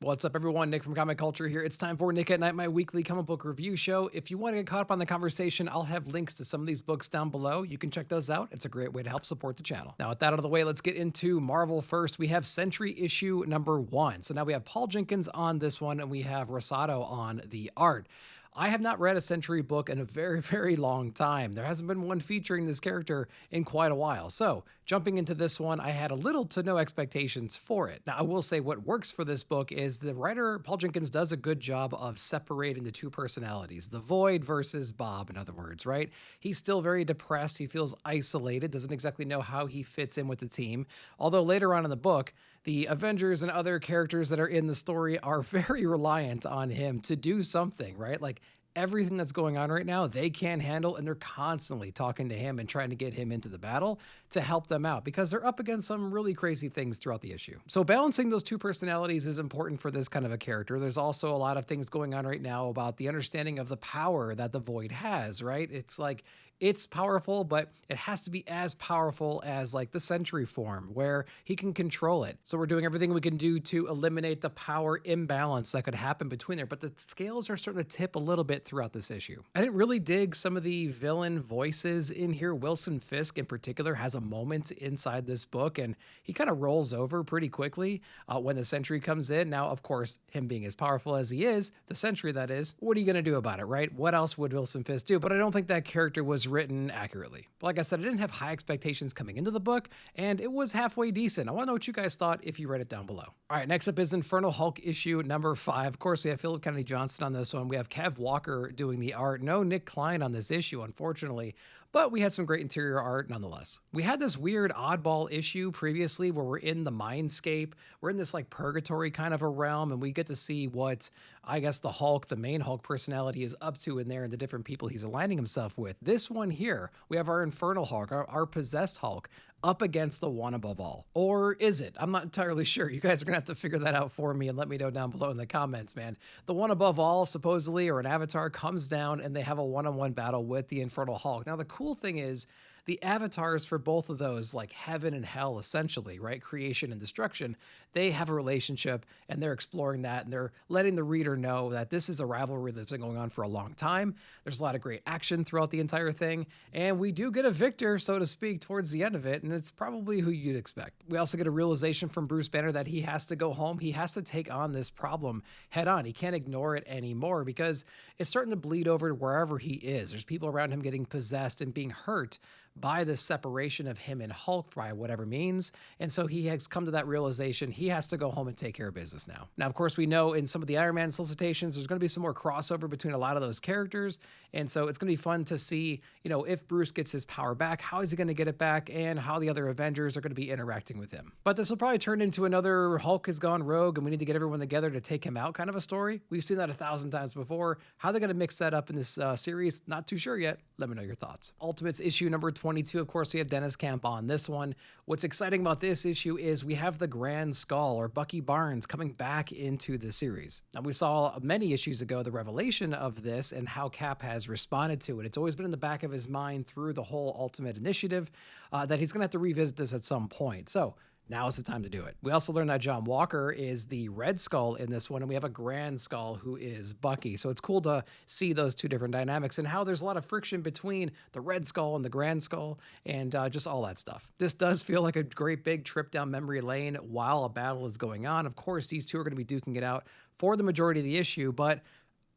What's up, everyone? Nick from Comic Culture here. It's time for Nick at Night, my weekly comic book review show. If you want to get caught up on the conversation, I'll have links to some of these books down below. You can check those out. It's a great way to help support the channel. Now, with that out of the way, let's get into Marvel first. We have Sentry issue number 1. So now we have Paul Jenkins on this one, and we have Rosado on the art. I have not read a Sentry book in a very, very long time. There hasn't been one featuring this character in quite a while. So, jumping into this one, I had a little to no expectations for it. Now, I will say what works for this book is the writer, Paul Jenkins, does a good job of separating the two personalities, the Void versus Bob, in other words, right? He's still very depressed. He feels isolated, doesn't exactly know how he fits in with the team. Although later on in the book, the Avengers and other characters that are in the story are very reliant on him to do something, right? Like everything that's going on right now, they can't handle, and they're constantly talking to him and trying to get him into the battle to help them out because they're up against some really crazy things throughout the issue. So balancing those two personalities is important for this kind of a character. There's also a lot of things going on right now about the understanding of the power that the Void has, right? It's like it's powerful, but it has to be as powerful as like the Sentry form where he can control it. So we're doing everything we can do to eliminate the power imbalance that could happen between there, but the scales are starting to tip a little bit throughout this issue. I didn't really dig some of the villain voices in here. Wilson Fisk in particular has a moment inside this book and he kind of rolls over pretty quickly when the Sentry comes in. Now, of course, him being as powerful as he is, the Sentry that is, what are you going to do about it, right? What else would Wilson Fisk do? But I don't think that character was written accurately. But like I said, I didn't have high expectations coming into the book, and it was halfway decent. I want to know what you guys thought if you read it down below. All right, next up is Infernal Hulk issue number 5. Of course, we have Philip Kennedy Johnson on this one. We have Kev Walker doing the art. No Nick Klein on this issue, unfortunately, but we had some great interior art nonetheless. We had this weird oddball issue previously where we're in the mindscape. We're in this like purgatory kind of a realm, and we get to see what I guess the Hulk, the main Hulk personality, is up to in there and the different people he's aligning himself with. This one here, we have our Infernal Hulk, our possessed Hulk, up against the one above all. Or is it? I'm not entirely sure. You guys are gonna have to figure that out for me and let me know down below in the comments, man. The one above all, supposedly, or an avatar, comes down and they have a one-on-one battle with the Infernal Hulk. Now, the cool thing is, the avatars for both of those, like heaven and hell, essentially, right? Creation and destruction, they have a relationship and they're exploring that and they're letting the reader know that this is a rivalry that's been going on for a long time. There's a lot of great action throughout the entire thing. And we do get a victor, so to speak, towards the end of it. And it's probably who you'd expect. We also get a realization from Bruce Banner that he has to go home. He has to take on this problem head on. He can't ignore it anymore because it's starting to bleed over to wherever he is. There's people around him getting possessed and being hurt by this separation of him and Hulk by whatever means. And so he has come to that realization he has to go home and take care of business now. Now, of course, we know in some of the Iron Man solicitations, there's going to be some more crossover between a lot of those characters. And so it's going to be fun to see, you know, if Bruce gets his power back, how is he going to get it back and how the other Avengers are going to be interacting with him. But this will probably turn into another Hulk has gone rogue and we need to get everyone together to take him out kind of a story. We've seen that 1,000 times before. How they're going to mix that up in this series, not too sure yet. Let me know your thoughts. Ultimates issue number 22, of course, we have Dennis Camp on this one. What's exciting about this issue is we have the Grand Skull, or Bucky Barnes, coming back into the series. Now, we saw many issues ago the revelation of this and how Cap has responded to it. It's always been in the back of his mind through the whole Ultimate Initiative that he's going to have to revisit this at some point. So now is the time to do it. We also learned that John Walker is the Red Skull in this one, and we have a Grand Skull who is Bucky. So it's cool to see those two different dynamics and how there's a lot of friction between the Red Skull and the Grand Skull and just all that stuff. This does feel like a great big trip down memory lane while a battle is going on. Of course, these two are going to be duking it out for the majority of the issue, but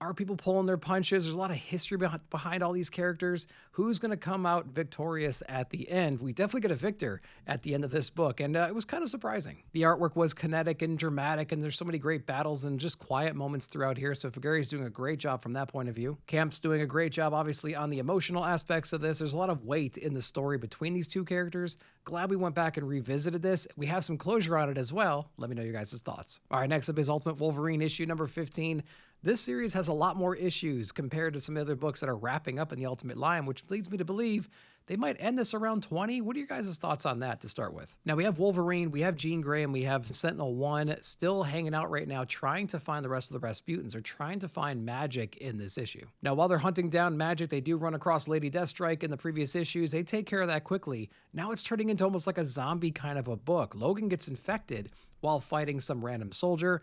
are people pulling their punches? There's a lot of history behind all these characters. Who's going to come out victorious at the end? We definitely get a victor at the end of this book, and it was kind of surprising. The artwork was kinetic and dramatic, and there's so many great battles and just quiet moments throughout here, so Figuere's doing a great job from that point of view. Camp's doing a great job, obviously, on the emotional aspects of this. There's a lot of weight in the story between these two characters. Glad we went back and revisited this. We have some closure on it as well. Let me know your guys' thoughts. All right, next up is Ultimate Wolverine issue number 15. This series has a lot more issues compared to some other books that are wrapping up in the Ultimate line, which leads me to believe they might end this around 20. What are your guys' thoughts on that to start with? Now, we have Wolverine, we have Jean Grey, and we have Sentinel-1 still hanging out right now, trying to find the rest of the Rasputins. They're trying to find magic in this issue. Now, while they're hunting down magic, they do run across Lady Deathstrike in the previous issues. They take care of that quickly. Now it's turning into almost like a zombie kind of a book. Logan gets infected while fighting some random soldier.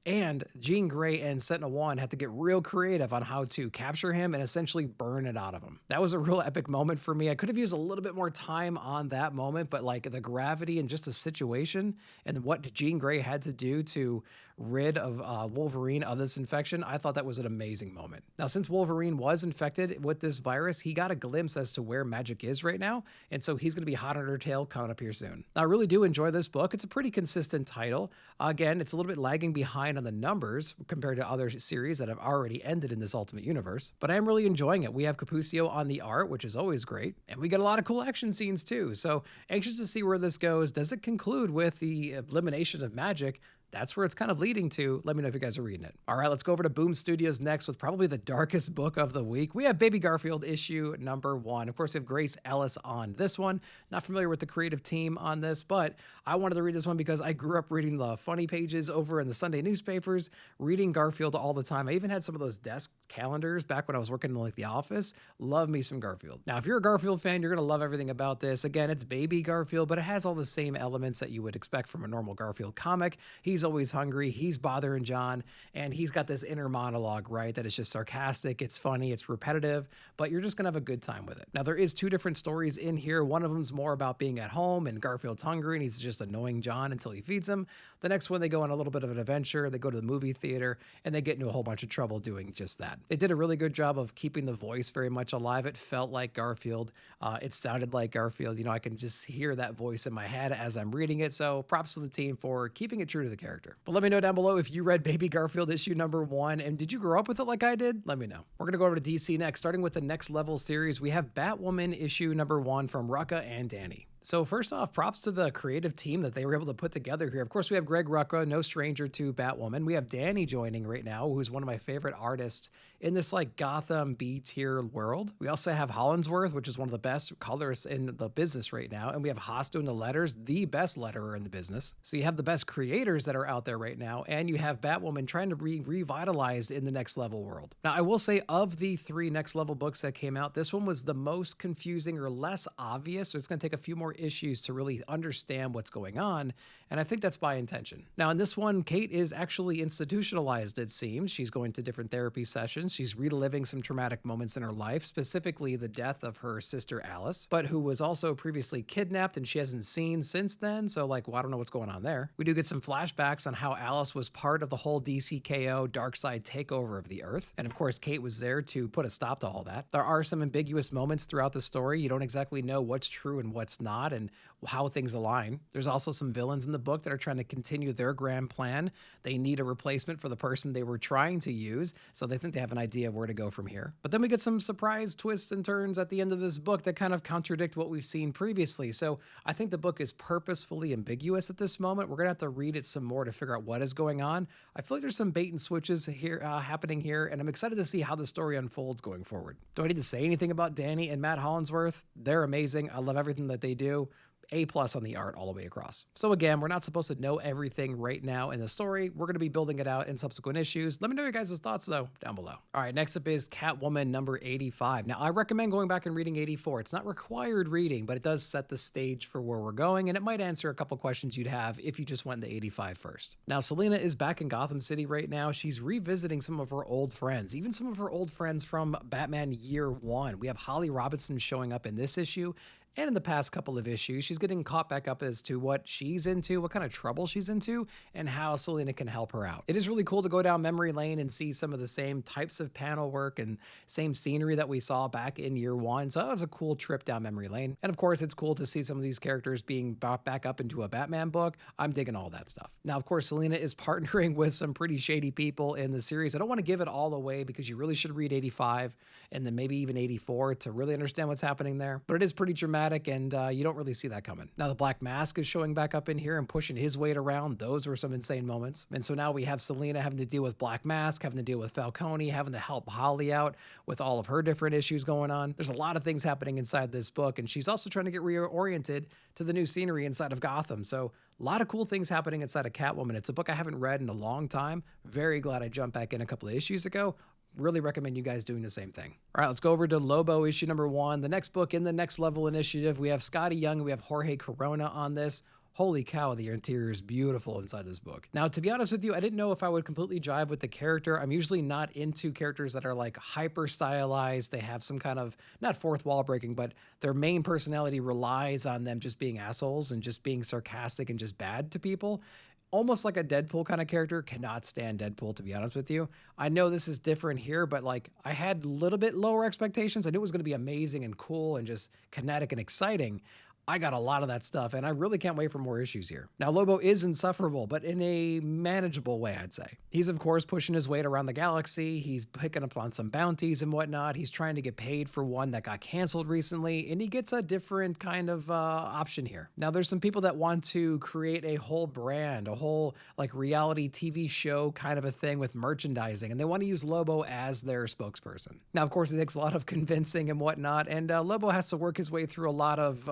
And Jean Grey and Sentinel-1 had to get real creative on how to capture him and essentially burn it out of him. That was a real epic moment for me. I could have used a little bit more time on that moment, but like the gravity and just the situation and what Jean Grey had to do to rid of Wolverine of this infection, I thought that was an amazing moment. Now, since Wolverine was infected with this virus, he got a glimpse as to where magic is right now, and so he's going to be hot on her tail coming up here soon. Now, I really do enjoy this book. It's a pretty consistent title. Again, it's a little bit lagging behind on the numbers compared to other series that have already ended in this Ultimate Universe, but I am really enjoying it. We have Cappuccio on the art, which is always great, and we get a lot of cool action scenes too, so anxious to see where this goes. Does it conclude with the elimination of magic? That's where it's kind of leading to. Let me know if you guys are reading it. All right, let's go over to Boom Studios next with probably the darkest book of the week. We have Baby Garfield issue number 1. Of course, we have Grace Ellis on this one. Not familiar with the creative team on this, but I wanted to read this one because I grew up reading the funny pages over in the Sunday newspapers, reading Garfield all the time. I even had some of those desk calendars back when I was working in like the office. Love me some Garfield. Now, if you're a Garfield fan, you're going to love everything about this. Again, it's Baby Garfield, but it has all the same elements that you would expect from a normal Garfield comic. He's always hungry, he's bothering John, and he's got this inner monologue, right, that is just sarcastic, it's funny, it's repetitive, but you're just gonna have a good time with it. Now, there is 2 different stories in here. One of them's more about being at home and Garfield's hungry and he's just annoying John until he feeds him. The next one, they go on a little bit of an adventure, they go to the movie theater, and they get into a whole bunch of trouble doing just that. They did a really good job of keeping the voice very much alive. It felt like Garfield. It sounded like Garfield. You know, I can just hear that voice in my head as I'm reading it, so props to the team for keeping it true to the character. But let me know down below if you read Baby Garfield issue number 1, and did you grow up with it like I did? Let me know. We're gonna go over to DC next, starting with the Next Level series. We have Batwoman issue number 1 from Rucka and Danny. So first off, props to the creative team that they were able to put together here. Of course, we have Greg Rucka, no stranger to Batwoman. We have Danny joining right now, who's one of my favorite artists in this like Gotham B-tier world. We also have Hollinsworth, which is one of the best colorists in the business right now. And we have Haas doing the letters, the best letterer in the business. So you have the best creators that are out there right now. And you have Batwoman trying to be revitalized in the Next Level world. Now, I will say of the 3 Next Level books that came out, this one was the most confusing or less obvious. So it's going to take a few more issues to really understand what's going on, and I think that's by intention. Now, in this one, Kate is actually institutionalized, it seems. She's going to different therapy sessions. She's reliving some traumatic moments in her life, specifically the death of her sister Alice, but who was also previously kidnapped and she hasn't seen since then, so like, well, I don't know what's going on there. We do get some flashbacks on how Alice was part of the whole DCKO Darkseid takeover of the Earth, and of course, Kate was there to put a stop to all that. There are some ambiguous moments throughout the story. You don't exactly know what's true and what's not, and how things align. There's also some villains in the book that are trying to continue their grand plan. They need a replacement for the person they were trying to use, so they think they have an idea of where to go from here. But then we get some surprise twists and turns at the end of this book that kind of contradict what we've seen previously. So I think the book is purposefully ambiguous at this moment. We're gonna have to read it some more to figure out what is going on. I feel like there's some bait and switches here happening here, and I'm excited to see how the story unfolds going forward. Do I need to say anything about Danny and Matt Hollinsworth? They're amazing. I love everything that they do. A+ on the art all the way across. So again, we're not supposed to know everything right now in the story. We're going to be building it out in subsequent issues. Let me know your guys' thoughts though down below. All right, next up is Catwoman number 85. Now, I recommend going back and reading 84. It's not required reading, but it does set the stage for where we're going, and it might answer a couple questions you'd have if you just went into 85 first. Now, Selina is back in Gotham City right now. She's revisiting some of her old friends, even some of her old friends from Batman Year 1. We have Holly Robinson showing up in this issue, and in the past couple of issues, she's getting caught back up as to what she's into, what kind of trouble she's into, and how Selina can help her out. It is really cool to go down memory lane and see some of the same types of panel work and same scenery that we saw back in Year 1. So that was a cool trip down memory lane. And of course, it's cool to see some of these characters being brought back up into a Batman book. I'm digging all that stuff. Now, of course, Selina is partnering with some pretty shady people in the series. I don't want to give it all away because you really should read 85 and then maybe even 84 to really understand what's happening there. But it is pretty dramatic, and you don't really see that coming. Now, the Black Mask is showing back up in here and pushing his weight around. Those were some insane moments. And so now we have Selina having to deal with Black Mask, having to deal with Falcone, having to help Holly out with all of her different issues going on. There's a lot of things happening inside this book, and she's also trying to get reoriented to the new scenery inside of Gotham. So a lot of cool things happening inside of Catwoman. It's a book I haven't read in a long time. Very glad I jumped back in a couple of issues ago. Really recommend you guys doing the same thing. All right, let's go over to Lobo issue number 1. The next book in the Next Level initiative, we have Scotty Young and we have Jorge Corona on this. Holy cow, the interior is beautiful inside this book. Now, to be honest with you, I didn't know if I would completely jive with the character. I'm usually not into characters that are like hyper stylized. They have some kind of, not fourth wall breaking, but their main personality relies on them just being assholes and just being sarcastic and just bad to people. Almost like a Deadpool kind of character. Cannot stand Deadpool, to be honest with you. I know this is different here, but like I had a little bit lower expectations. I knew it was going to be amazing and cool and just kinetic and exciting. I got a lot of that stuff, and I really can't wait for more issues here. Now, Lobo is insufferable, but in a manageable way, I'd say. He's, of course, pushing his weight around the galaxy. He's picking up on some bounties and whatnot. He's trying to get paid for one that got canceled recently, and he gets a different kind of option here. Now, there's some people that want to create a whole brand, a whole like reality TV show kind of a thing with merchandising, and they want to use Lobo as their spokesperson. Now, of course, it takes a lot of convincing and whatnot, and Lobo has to work his way through a lot of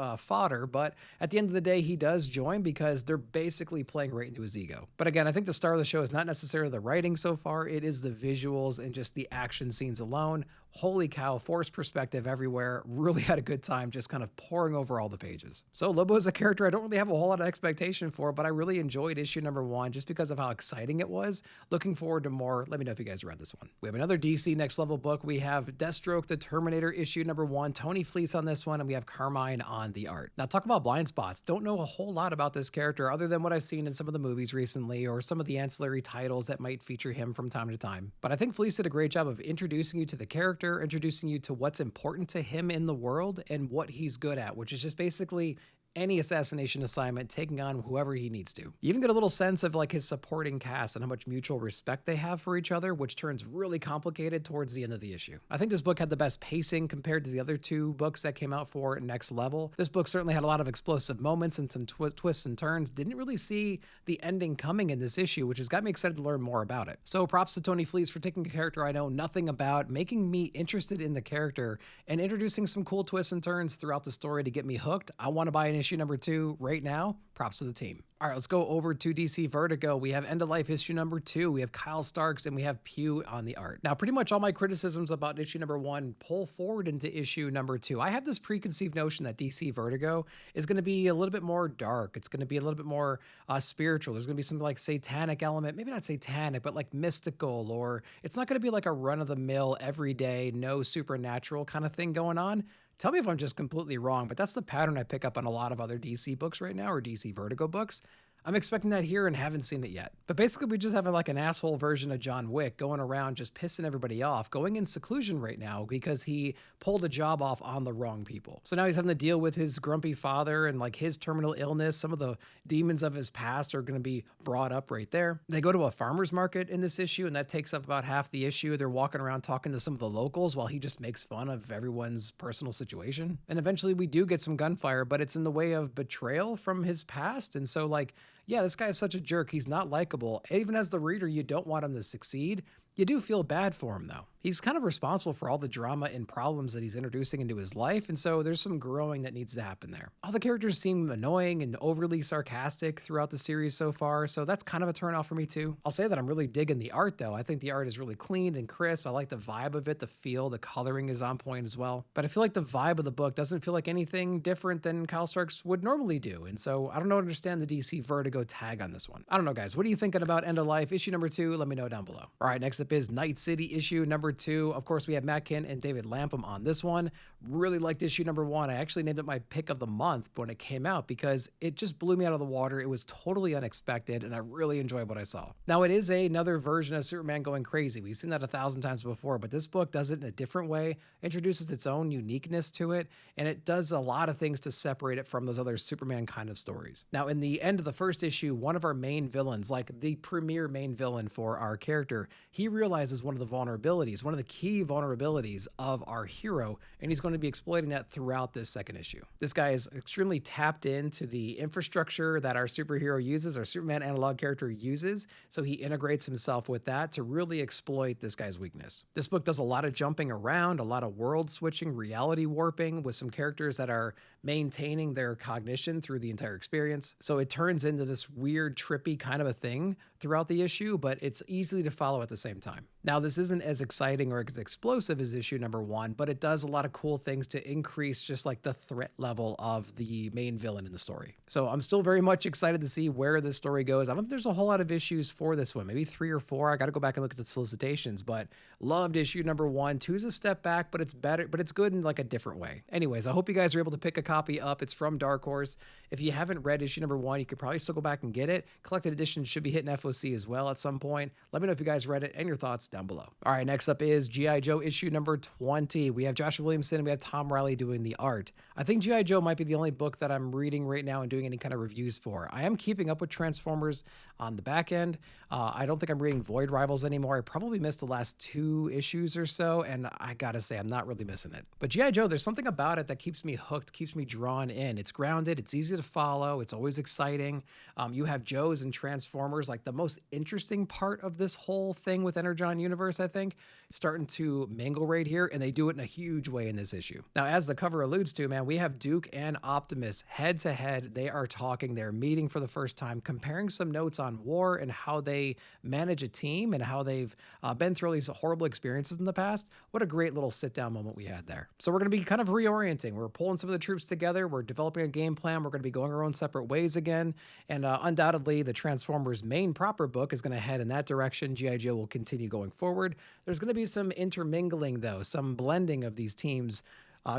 but at the end of the day, he does join because they're basically playing right into his ego. But again, I think the star of the show is not necessarily the writing so far. It is the visuals and just the action scenes alone. Holy cow, forced perspective everywhere. Really had a good time just kind of pouring over all the pages. So Lobo is a character I don't really have a whole lot of expectation for, but I really enjoyed issue number 1 just because of how exciting it was. Looking forward to more. Let me know if you guys read this one. We have another DC Next Level book. We have Deathstroke, the Terminator, issue number 1. Tony Fleece on this one, and we have Carmine on the art. Now talk about blind spots. Don't know a whole lot about this character other than what I've seen in some of the movies recently or some of the ancillary titles that might feature him from time to time. But I think Fleece did a great job of introducing you to the character, introducing you to what's important to him in the world and what he's good at, which is just basically any assassination assignment, taking on whoever he needs to. You even get a little sense of like his supporting cast and how much mutual respect they have for each other, which turns really complicated towards the end of the issue. I think this book had the best pacing compared to the other 2 books that came out for Next Level. This book certainly had a lot of explosive moments and some twists and turns. Didn't really see the ending coming in this issue, which has got me excited to learn more about it. So props to Tony Fleece for taking a character I know nothing about, making me interested in the character, and introducing some cool twists and turns throughout the story to get me hooked. I want to buy an issue number 2 right now. Props to the team. All right, let's go over to DC Vertigo. We have End of Life issue number 2. We have Kyle Starks and we have Pew on the art. Now, pretty much all my criticisms about issue number 1 pull forward into issue number 2. I have this preconceived notion that DC Vertigo is going to be a little bit more dark. It's going to be a little bit more spiritual. There's going to be some like satanic element, maybe not satanic, but like mystical, or it's not going to be like a run-of-the-mill, everyday, no supernatural kind of thing going on. Tell me if I'm just completely wrong, but that's the pattern I pick up on a lot of other DC books right now, or DC Vertigo books. I'm expecting that here and haven't seen it yet. But basically, we just have like an asshole version of John Wick going around just pissing everybody off, going in seclusion right now because he pulled a job off on the wrong people. So now he's having to deal with his grumpy father and like his terminal illness. Some of the demons of his past are going to be brought up right there. They go to a farmer's market in this issue, and that takes up about half the issue. They're walking around talking to some of the locals while he just makes fun of everyone's personal situation. And eventually we do get some gunfire, but it's in the way of betrayal from his past. And so like, yeah, this guy is such a jerk. He's not likable. Even as the reader, you don't want him to succeed. You do feel bad for him, though. He's kind of responsible for all the drama and problems that he's introducing into his life, and so there's some growing that needs to happen there. All the characters seem annoying and overly sarcastic throughout the series so far, so that's kind of a turnoff for me too. I'll say that I'm really digging the art, though. I think the art is really clean and crisp. I like the vibe of it, the feel, the coloring is on point as well. But I feel like the vibe of the book doesn't feel like anything different than Kyle Starks would normally do, and so I don't understand the DC Vertigo tag on this one. I don't know, guys. What are you thinking about End of Life issue number 2? Let me know down below. All right, next up is Night City issue number 2. Of course, we have Matt Kinn and David Lapham on this one. Really liked issue number 1. I actually named it my pick of the month when it came out because it just blew me out of the water. It was totally unexpected, and I really enjoyed what I saw. Now, it is another version of Superman going crazy. We've seen that 1,000 times before, but this book does it in a different way, introduces its own uniqueness to it, and it does a lot of things to separate it from those other Superman kind of stories. Now, in the end of the first issue, one of our main villains, like the premier main villain for our character, he realizes one of the vulnerabilities, one of the key vulnerabilities of our hero, and he's going to be exploiting that throughout this second issue. This guy is extremely tapped into the infrastructure that our superhero uses, our Superman analog character uses, so he integrates himself with that to really exploit this guy's weakness. This book does a lot of jumping around, a lot of world switching, reality warping with some characters that are maintaining their cognition through the entire experience. So it turns into this weird, trippy kind of a thing throughout the issue, but it's easily to follow at the same time. Now, this isn't as exciting or as explosive as issue number 1, but it does a lot of cool things to increase just like the threat level of the main villain in the story. So I'm still very much excited to see where this story goes. I don't think there's a whole lot of issues for this one, maybe 3 or 4. I got to go back and look at the solicitations, but loved issue number 1. 2's a step back, but it's better, but it's good in like a different way. Anyways, I hope you guys are able to pick a copy up. It's from Dark Horse. If you haven't read issue number 1, you could probably still go back and get it. Collected edition should be hitting FOC as well at some point. Let me know if you guys read it and your thoughts down below. All right, next up is G.I. Joe issue number 20. We have Joshua Williamson and we have Tom Riley doing the art. I think G.I. Joe might be the only book that I'm reading right now and doing any kind of reviews for. I am keeping up with Transformers on the back end. I don't think I'm reading Void Rivals anymore. I probably missed the last 2 issues or so, and I gotta say, I'm not really missing it. But G.I. Joe, there's something about it that keeps me hooked, keeps me drawn in. It's grounded, it's easy to follow, it's always exciting. You have Joes and Transformers, like the most interesting part of this whole thing with Energon universe, I think, starting to mingle right here, and they do it in a huge way in this issue. Now, as the cover alludes to, man, we have Duke and Optimus head to head. They are talking, they're meeting for the first time, comparing some notes on war and how they manage a team and how they've been through all these horrible experiences in the past. What a great little sit down moment we had there. So we're going to be kind of reorienting. We're pulling some of the troops together. We're developing a game plan. We're going to be going our own separate ways again. And undoubtedly, the Transformers main proper book is going to head in that direction. G.I. Joe will continue going forward. There's going to be some intermingling, though, some blending of these teams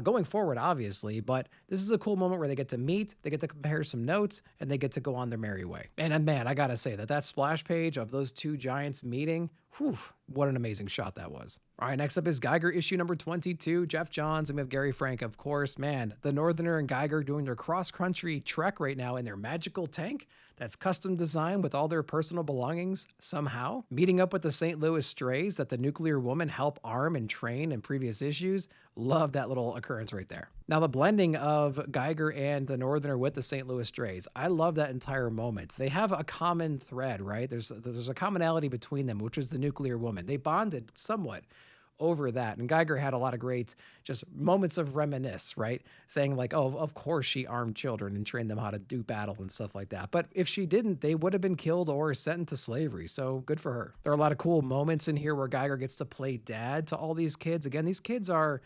going forward, obviously, but this is a cool moment where they get to meet, they get to compare some notes, and they get to go on their merry way. And man, I gotta say that splash page of those 2 giants meeting, whew, what an amazing shot that was. All right, next up is Geiger issue number 22, Jeff Johns, and we have Gary Frank, of course. Man, the Northerner and Geiger doing their cross-country trek right now in their magical tank that's custom designed with all their personal belongings somehow. Meeting up with the St. Louis Strays that the Nuclear Woman helped arm and train in previous issues. Love that little occurrence right there. Now, the blending of Geiger and the Northerner with the St. Louis Strays, I love that entire moment. They have a common thread, right? There's a commonality between them, which is the Nuclear Woman. They bonded somewhat over that. And Geiger had a lot of great just moments of reminisce, right? Saying like, oh, of course she armed children and trained them how to do battle and stuff like that. But if she didn't, they would have been killed or sent into slavery. So good for her. There are a lot of cool moments in here where Geiger gets to play dad to all these kids. Again, these kids are,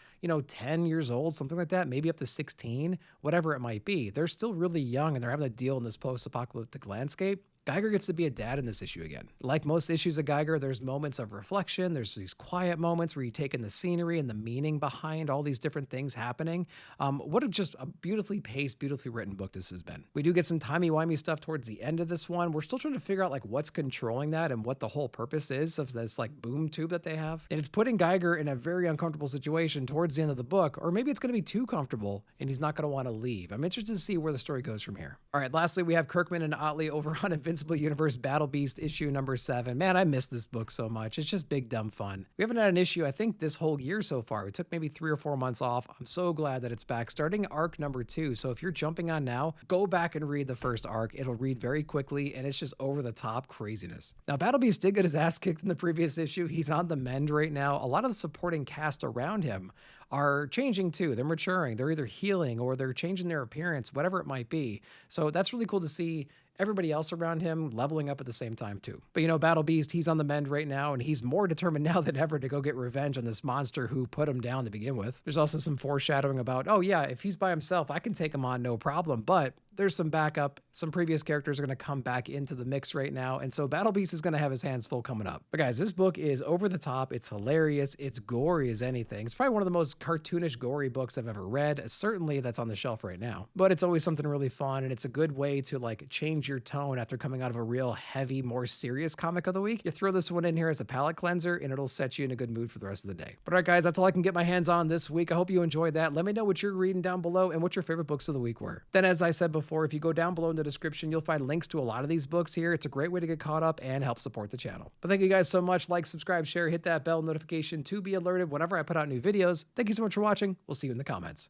10 years old, something like that, maybe up to 16, whatever it might be. They're still really young and they're having to deal in this post-apocalyptic landscape. Geiger gets to be a dad in this issue again. Like most issues of Geiger, there's moments of reflection. There's these quiet moments where you take in the scenery and the meaning behind all these different things happening. What just a beautifully paced, beautifully written book this has been. We do get some timey-wimey stuff towards the end of this one. We're still trying to figure out like what's controlling that and what the whole purpose is of this like boom tube that they have. And it's putting Geiger in a very uncomfortable situation towards the end of the book, or maybe it's going to be too comfortable and he's not going to want to leave. I'm interested to see where the story goes from here. All right, lastly, we have Kirkman and Otley over on Invincible Universe Battle Beast issue number 7. Man, I missed this book so much. It's just big dumb fun. We haven't had an issue, I think, this whole year so far. We took maybe 3 or 4 months off. I'm so glad that it's back. Starting arc number 2. So if you're jumping on now, go back and read the first arc. It'll read very quickly and it's just over the top craziness. Now, Battle Beast did get his ass kicked in the previous issue. He's on the mend right now. A lot of the supporting cast around him are changing too. They're maturing. They're either healing or they're changing their appearance, whatever it might be. So that's really cool to see everybody else around him leveling up at the same time too. But Battle Beast, he's on the mend right now and he's more determined now than ever to go get revenge on this monster who put him down to begin with. There's also some foreshadowing about, oh yeah, if he's by himself, I can take him on, no problem. But there's some backup. Some previous characters are going to come back into the mix right now. And so Battle Beast is going to have his hands full coming up. But guys, this book is over the top. It's hilarious. It's gory as anything. It's probably one of the most cartoonish, gory books I've ever read. Certainly that's on the shelf right now. But it's always something really fun. And it's a good way to like change your tone after coming out of a real heavy, more serious comic of the week. You throw this one in here as a palate cleanser and it'll set you in a good mood for the rest of the day. But all right, guys, that's all I can get my hands on this week. I hope you enjoyed that. Let me know what you're reading down below and what your favorite books of the week were. Then, as I said before, if you go down below in the description, you'll find links to a lot of these books here. It's a great way to get caught up and help support the channel. But thank you guys so much. Like, subscribe, share, hit that bell notification to be alerted whenever I put out new videos. Thank you so much for watching. We'll see you in the comments.